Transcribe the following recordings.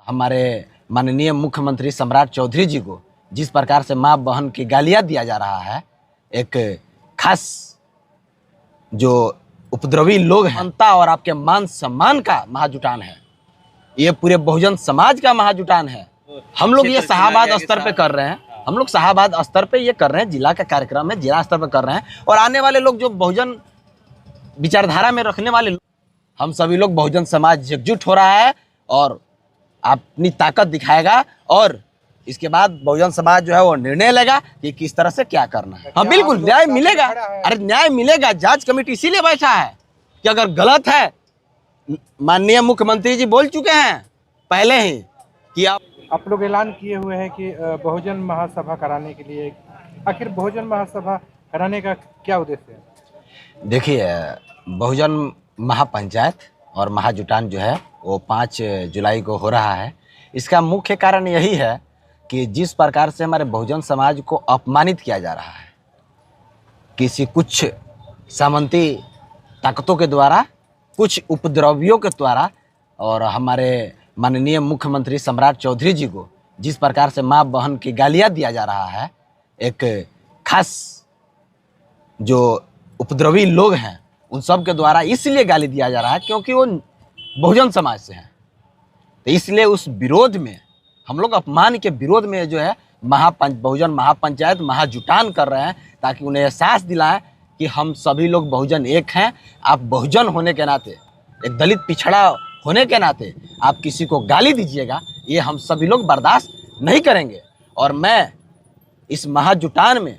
हमारे माननीय मुख्यमंत्री सम्राट चौधरी जी को जिस प्रकार से माँ बहन की गालियाँ दिया जा रहा है, एक खास जो उपद्रवी लोग हैं, जनता और आपके मान सम्मान का महाजुटान है। ये पूरे बहुजन समाज का महाजुटान है। हम लोग ये शाहाबाद स्तर पे कर रहे हैं, हम लोग शाहाबाद स्तर पे ये कर रहे हैं, जिला का कार्यक्रम है, जिला स्तर पे कर रहे हैं। और आने वाले लोग जो बहुजन विचारधारा में रखने वाले, हम सभी लोग बहुजन समाज एकजुट हो रहा है और अपनी ताकत दिखाएगा और इसके बाद बहुजन समाज जो है वो निर्णय लेगा कि किस तरह से क्या करना है। हाँ बिल्कुल न्याय मिलेगा। अरे न्याय मिलेगा। जांच कमेटी इसीलिए बैठा है कि अगर गलत है, माननीय मुख्यमंत्री जी बोल चुके हैं पहले ही कि आप लोग ऐलान किए हुए हैं कि बहुजन महासभा कराने के लिए, आखिर बहुजन महासभा कराने का क्या उद्देश्य है? देखिए, बहुजन महापंचायत और महाजुटान जो है वो 5 जुलाई को हो रहा है। इसका मुख्य कारण यही है कि जिस प्रकार से हमारे बहुजन समाज को अपमानित किया जा रहा है, किसी कुछ सामंती ताकतों के द्वारा, कुछ उपद्रवियों के द्वारा, और हमारे माननीय मुख्यमंत्री सम्राट चौधरी जी को जिस प्रकार से माँ बहन की गालियाँ दिया जा रहा है, एक खास जो उपद्रवी लोग हैं उन सब के द्वारा इसलिए गाली दिया जा रहा है क्योंकि वो बहुजन समाज से हैं। तो इसलिए उस विरोध में हम लोग, अपमान के विरोध में जो है बहुजन महापंचायत महाजुटान कर रहे हैं, ताकि उन्हें एहसास दिलाएं कि हम सभी लोग बहुजन एक हैं। आप बहुजन होने के नाते, एक दलित पिछड़ा होने के नाते आप किसी को गाली दीजिएगा, ये हम सभी लोग बर्दाश्त नहीं करेंगे। और मैं इस महाजुटान में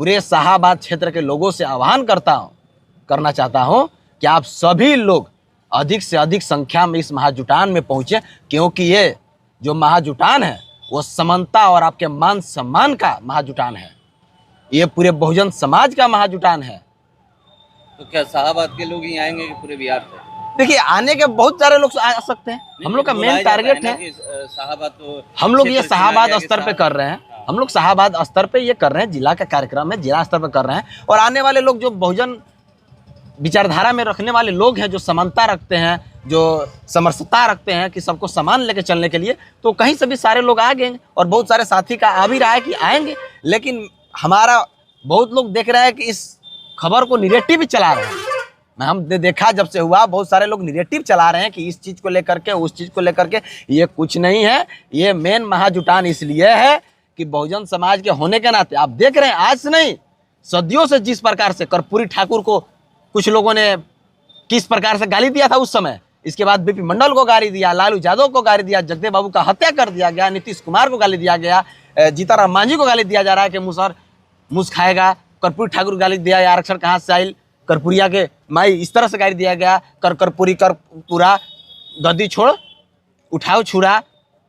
पूरे शाहाबाद क्षेत्र के लोगों से आह्वान करना चाहता हूँ कि आप सभी लोग अधिक से अधिक संख्या में इस महाजुटान में पहुँचे, क्योंकि ये जो महाजुटान है वो समानता और आपके मान सम्मान का महाजुटान है। ये पूरे बहुजन समाज का महाजुटान है। तो क्या शाहाबाद के लोग ही आएंगे कि पूरे बिहार से? देखिए, आने के बहुत सारे लोग आ सकते हैं। हम लोग का मेन टारगेट है, हम लोग ये शाहाबाद स्तर पे कर रहे हैं, हम लोग शाहाबाद स्तर पे ये कर रहे हैं, जिला का कार्यक्रम है, जिला स्तर पे कर रहे हैं। और आने वाले लोग जो बहुजन विचारधारा में रखने वाले लोग हैं, जो समानता रखते हैं, जो समरसता रखते हैं कि सबको समान लेके चलने के लिए, तो कहीं से भी सारे लोग आ गए। और बहुत सारे साथी का आ भी रहा है कि आएंगे, लेकिन हमारा बहुत लोग देख रहे हैं कि इस खबर को निगेटिव चला रहे हैं। हमने देखा जब से हुआ, बहुत सारे लोग निगेटिव चला रहे हैं कि इस चीज़ को लेकर के, उस चीज़ को लेकर के। ये कुछ नहीं है। ये मेन महाजुटान इसलिए है कि बहुजन समाज के होने के नाते, आप देख रहे हैं आज से नहीं, सदियों से जिस प्रकार से कर्पूरी ठाकुर को कुछ लोगों ने किस प्रकार से गाली दिया था उस समय, इसके बाद बीपी मंडल को गाली दिया, लालू यादव को गाली दिया, जगदेव बाबू का हत्या कर दिया गया, नीतीश कुमार को गाली दिया गया, जीताराम मांझी को गाली दिया जा रहा है कि मुस खाएगा, कर्पूरी ठाकुर गाली दिया, आरक्षण कहाँ से आयल, कर्पूरिया के माई, इस तरह से गाली दिया गया, कर्पूरी कर पूरा, गद्दी छोड़ उठाओ छुरा,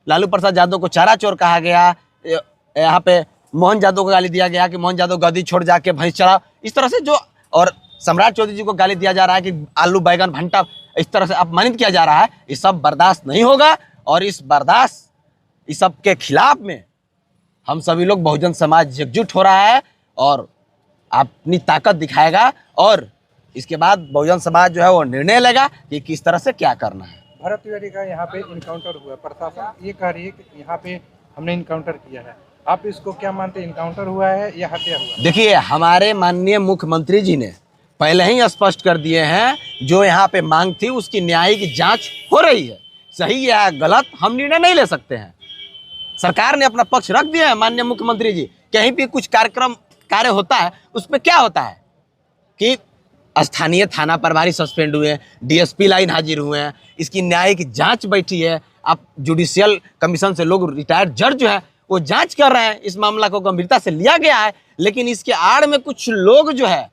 लालू प्रसाद यादव को चारा चोर कहा गया, यहाँ पे मोहन यादव को गाली दिया गया कि मोहन यादव गद्दी छोड़ जाके भैंस चढ़ाओ, इस तरह से जो, और सम्राट चौधरी जी को गाली दिया जा रहा है कि आलू बैगन भंटा, इस तरह से अपमानित किया जा रहा है। ये सब बर्दाश्त नहीं होगा। और इस सब के खिलाफ में हम सभी लोग बहुजन समाज एकजुट हो रहा है और अपनी ताकत दिखाएगा और इसके बाद बहुजन समाज जो है वो निर्णय लेगा कि किस तरह से क्या करना है। भरत तिवारी का यहाँ पे इनकाउंटर हुआ, प्रशासन ये कह रही है कि यहाँ पे हमने इनकाउंटर किया है, आप इसको क्या मानते हैं, इनकाउंटर हुआ है या हत्या हुआ? देखिए, हमारे माननीय मुख्यमंत्री जी ने पहले ही स्पष्ट कर दिए हैं, जो यहाँ पे मांग थी उसकी न्यायिक जांच हो रही है। सही या गलत हम निर्णय नहीं ले सकते हैं। सरकार ने अपना पक्ष रख दिया है। माननीय मुख्यमंत्री जी, कहीं भी कुछ कार्य होता है, उसमें क्या होता है कि स्थानीय थाना प्रभारी सस्पेंड हुए, डीएसपी लाइन हाजिर हुए हैं, इसकी न्यायिक जांच बैठी है। अब जुडिशियल कमीशन से लोग, रिटायर्ड जज जो है वो जांच कर रहे हैं, इस मामला को गंभीरता से लिया गया है। लेकिन इसके आड़ में कुछ लोग जो है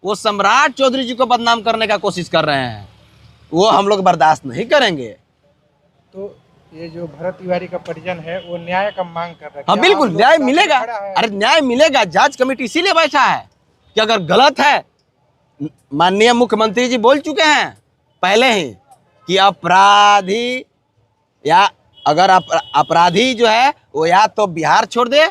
वो सम्राट चौधरी जी को बदनाम करने का कोशिश कर रहे हैं, वो हम लोग बर्दाश्त नहीं करेंगे। तो ये जो भरत तिवारी का परिजन है वो न्याय का मांग कर रहा है। हाँ बिल्कुल न्याय मिलेगा। अरे न्याय मिलेगा। जांच कमेटी इसीलिए बैठा है कि अगर गलत है, माननीय मुख्यमंत्री जी बोल चुके हैं पहले ही कि अपराधी, या अगर अपराधी जो है वो या तो बिहार छोड़ दे,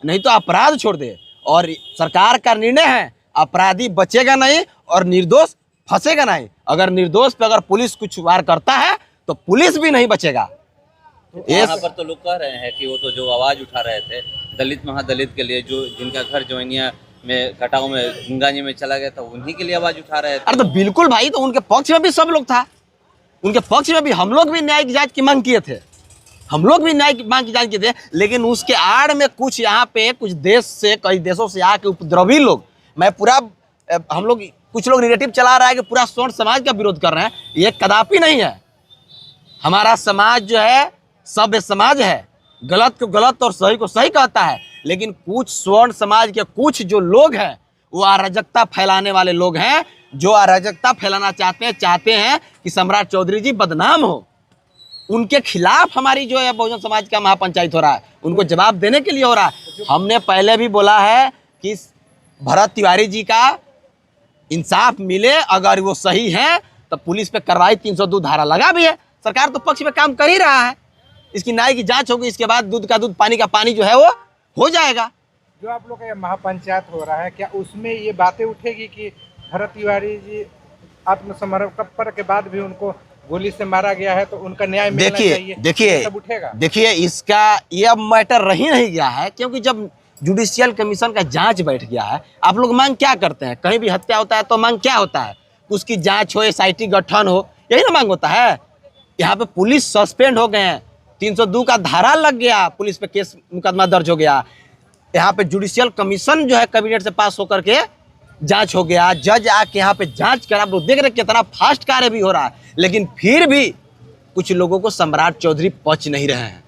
नहीं तो अपराध छोड़ दे। और सरकार का निर्णय है, अपराधी बचेगा नहीं और निर्दोष फंसेगा नहीं। अगर निर्दोष पे अगर पुलिस कुछ वार करता है तो पुलिस भी नहीं बचेगा। यहाँ पर तो लोग कह रहे हैं कि वो तो जो आवाज उठा रहे थे दलित महादलित के लिए, जो जिनका घर जोइनिया में कटाव में गंगाजी में चला गया था, उन्हीं के लिए आवाज उठा रहे थे। अरे तो बिल्कुल भाई, तो उनके पक्ष में भी सब लोग था, उनके पक्ष में भी हम लोग भी न्यायिक जांच की मांग किए थे, हम लोग भी न्यायिक मांग की जांच किए थे। लेकिन उसके आड़ में कुछ यहाँ पे कुछ देश से, कई देशों से आके उपद्रवी लोग, मैं पूरा हम लोग कुछ लोग रिलेटिव चला रहा है कि पूरा स्वर्ण समाज का विरोध कर रहे हैं। ये कदापि नहीं है। हमारा समाज जो है सभ्य समाज है, गलत को गलत और सही को सही कहता है। लेकिन कुछ स्वर्ण समाज के कुछ जो लोग हैं वो अराजकता फैलाने वाले लोग हैं, जो अराजकता फैलाना चाहते हैं कि सम्राट चौधरी जी बदनाम हो। उनके खिलाफ हमारी जो है बहुजन समाज का महापंचायत हो रहा है, उनको जवाब देने के लिए हो रहा है। हमने पहले भी बोला है कि भरत तिवारी जी का इंसाफ मिले, अगर वो सही है तो पुलिस पे कार्रवाई 302 धारा लगा भी है। सरकार तो पक्ष में काम कर ही रहा है। इसकी न्याय की जांच होगी, इसके बाद दूध का दूध पानी का पानी जो है वो हो जाएगा। जो आप लोग का ये महापंचायत हो रहा है, क्या उसमें ये बातें उठेगी कि भरत तिवारी जी आत्मसमर्पण के बाद भी उनको गोली से मारा गया है तो उनका न्याय मिलना चाहिए? देखिए सब उठेगा। देखिए, इसका ये अब मैटर रह ही नहीं गया है, क्योंकि जब जुडिशियल कमीशन का जांच बैठ गया है, आप लोग मांग क्या करते हैं? कहीं भी हत्या होता है तो मांग क्या होता है? उसकी जांच हो, SIT गठन हो, यही ना मांग होता है। यहाँ पे पुलिस सस्पेंड हो गए हैं, 302 का धारा लग गया, पुलिस पे केस मुकदमा दर्ज हो गया। यहाँ पे जुडिशियल कमीशन जो है कैबिनेट से पास होकर के जांच हो गया, जज आके यहाँ पे जांच करा। आप लोग देख रहे कितना फास्ट कार्य भी हो रहा है, लेकिन फिर भी कुछ लोगों को सम्राट चौधरी पच नहीं रहे हैं।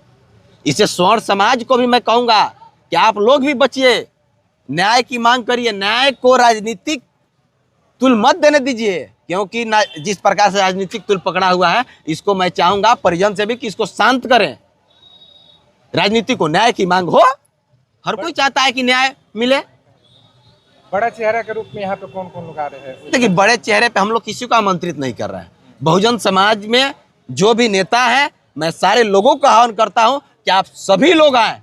इसे स्वर्ण समाज को भी मैं कहूँगा कि आप लोग भी बचिए, न्याय की मांग करिए, न्याय को राजनीतिक तुल मत देने दीजिए, क्योंकि जिस प्रकार से राजनीतिक तुल पकड़ा हुआ है, इसको मैं चाहूंगा परिजन से भी कि इसको शांत करें। राजनीति को न्याय की मांग हो, हर कोई चाहता है कि न्याय मिले। बड़ा चेहरा के रूप में यहाँ पे कौन कौन लोग आ रहे हैं? देखिए, बड़े चेहरे पे हम लोग किसी को आमंत्रित नहीं कर रहे हैं। बहुजन समाज में जो भी नेता है, मैं सारे लोगों का आह्वान करता हूं कि आप सभी लोग आए।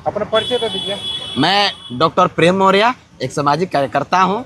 अपना परिचय तो दीजिए। मैं डॉक्टर प्रेम मौर्य, एक सामाजिक कार्यकर्ता हूं।